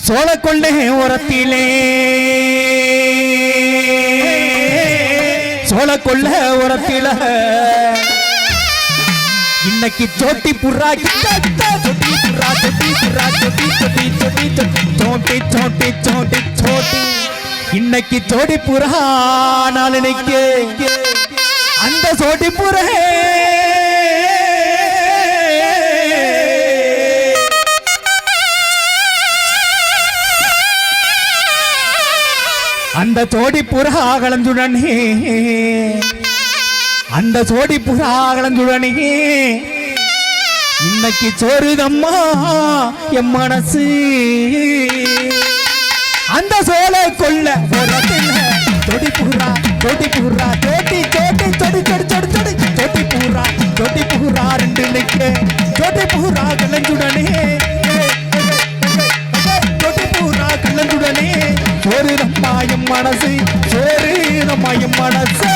சோழக்கொள்ளை ஓரத்திலே சோழக்கொள்ள ஓரத்தில இன்னைக்கு சோட்டி புறா சோட்டி புறா சோட்டி புறா சோட்டி சோட்டி சோட்டி சோட்டி சோட்டி சோட்டி சோட்டி இன்னைக்கு சோடி புறா நாளைக்கு அந்த சோட்டி புறா அந்த சோடி புறா கலந்துடனே அந்த சோடி புறா கலந்துடனே இன்னைக்கு சோறுதம்மா என் மனசு அந்த சோலை கொள்ள தொடி புறா தொடி புறா தொட்டி தொட்டி தொடி தொடி தொடி தொடி தொட்டி புறா தொட்டி புறா ரெண்டு நிக்க தொட்டி புறா கலந்துடனே தொட்டி புறா கலந்துடனே சோறு நம்மாயம் மனசு சோறு நம்மாயம் மனசு